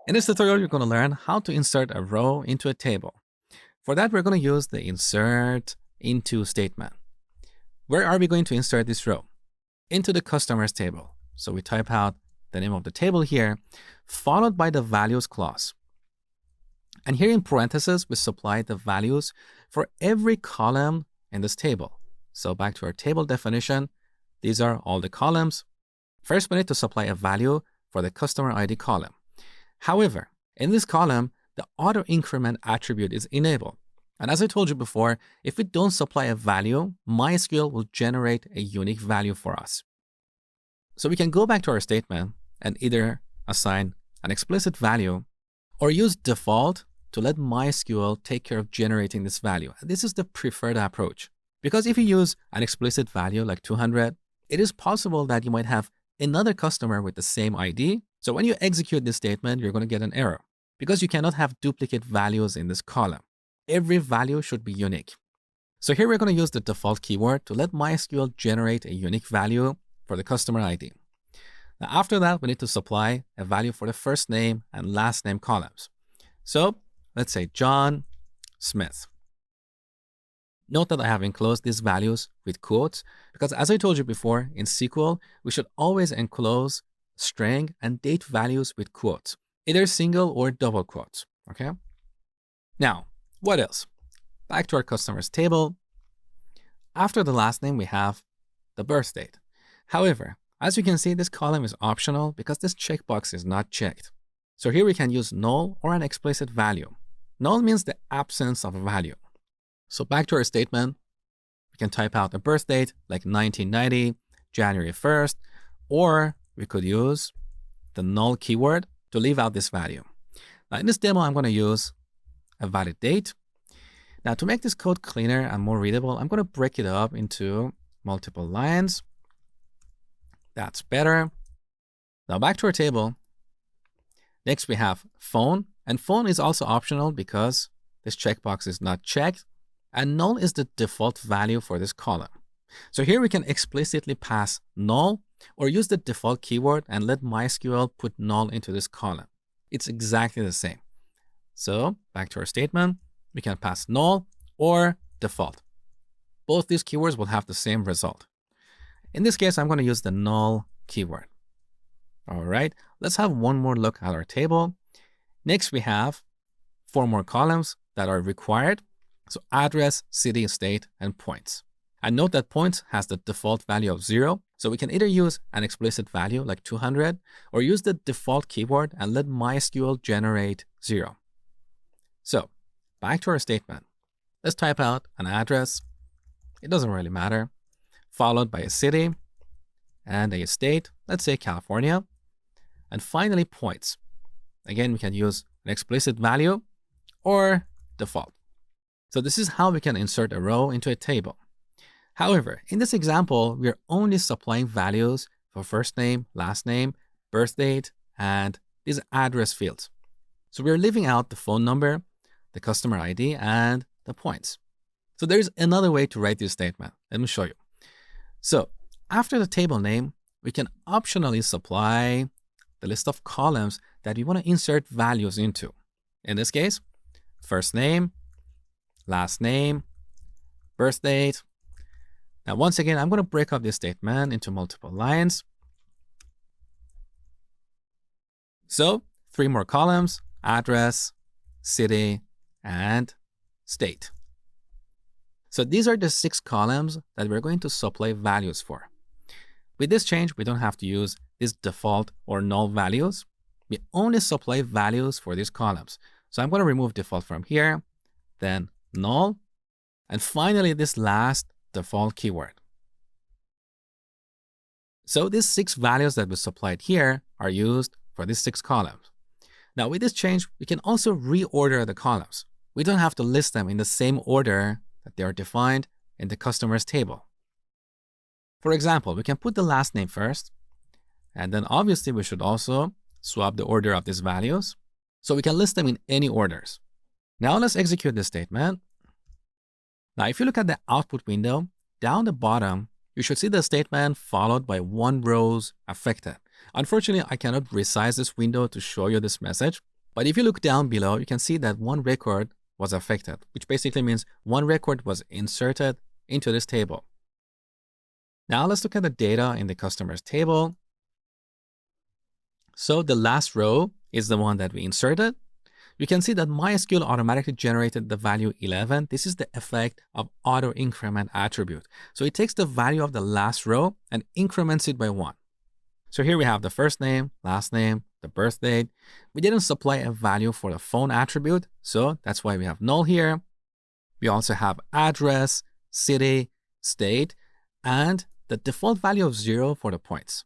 In this tutorial, you're going to learn how to insert a row into a table. For that, we're going to use the insert into statement. Where are we going to insert this row? Into the customers table. So we type out the name of the table here, followed by the values clause. And here in parentheses, we supply the values for every column in this table. So back to our table definition, these are all the columns. First, we need to supply a value for the customer ID column. However, in this column, the auto increment attribute is enabled. And as I told you before, if we don't supply a value, MySQL will generate a unique value for us. So we can go back to our statement and either assign an explicit value or use default to let MySQL take care of generating this value. And this is the preferred approach. Because if you use an explicit value like 200, it is possible that you might have another customer with the same ID. So when you execute this statement, you're going to get an error because you cannot have duplicate values in this column. Every value should be unique. So here we're going to use the default keyword to let MySQL generate a unique value for the customer ID. Now, after that, we need to supply a value for the first name and last name columns. So let's say John Smith. Note that I have enclosed these values with quotes because as I told you before, in SQL, we should always enclose string and date values with quotes, either single or double quotes, okay? Now, what else? Back to our customers table. After the last name, we have the birth date. However, as you can see, this column is optional because this checkbox is not checked. So here we can use null or an explicit value. Null means the absence of a value. So back to our statement, we can type out a birth date like 1990, January 1st, or we could use the null keyword to leave out this value. Now in this demo, I'm going to use a valid date. Now to make this code cleaner and more readable, I'm going to break it up into multiple lines. That's better. Now back to our table. Next we have phone, and phone is also optional because this checkbox is not checked. And null is the default value for this column. So here we can explicitly pass null or use the default keyword and let MySQL put null into this column. It's exactly the same. So back to our statement, we can pass null or default. Both these keywords will have the same result. In this case, I'm going to use the null keyword. All right, let's have one more look at our table. Next, we have 4 more columns that are required. So address, city, state, and points. And note that points has the default value of 0. So we can either use an explicit value like 200 or use the default keyword and let MySQL generate 0. So back to our statement. Let's type out an address. It doesn't really matter. Followed by a city and a state, let's say California. And finally points. Again, we can use an explicit value or default. So this is how we can insert a row into a table. However, in this example, we are only supplying values for first name, last name, birth date, and these address fields. So we're leaving out the phone number, the customer ID, and the points. So there's another way to write this statement. Let me show you. So after the table name, we can optionally supply the list of columns that we want to insert values into. In this case, first name, last name, birth date. Now, once again, I'm going to break up this statement into multiple lines. So 3 more columns, address, city, and state. So these are the 6 columns that we're going to supply values for. With this change, we don't have to use these default or null values. We only supply values for these columns. So I'm going to remove default from here, then null, and finally this last default keyword. So these 6 values that we supplied here are used for these 6 columns. Now with this change, we can also reorder the columns. We don't have to list them in the same order that they are defined in the customers table. For example, we can put the last name first, and then obviously we should also swap the order of these values so we can list them in any orders. Now let's execute this statement. Now, if you look at the output window, down the bottom, you should see the statement followed by 1 rows affected. Unfortunately, I cannot resize this window to show you this message. But if you look down below, you can see that one record was affected, which basically means one record was inserted into this table. Now let's look at the data in the customers table. So the last row is the one that we inserted. You can see that MySQL automatically generated the value 11. This is the effect of auto increment attribute. So it takes the value of the last row and increments it by 1. So here we have the first name, last name, the birth date. We didn't supply a value for the phone attribute, so that's why we have null here. We also have address, city, state, and the default value of 0 for the points.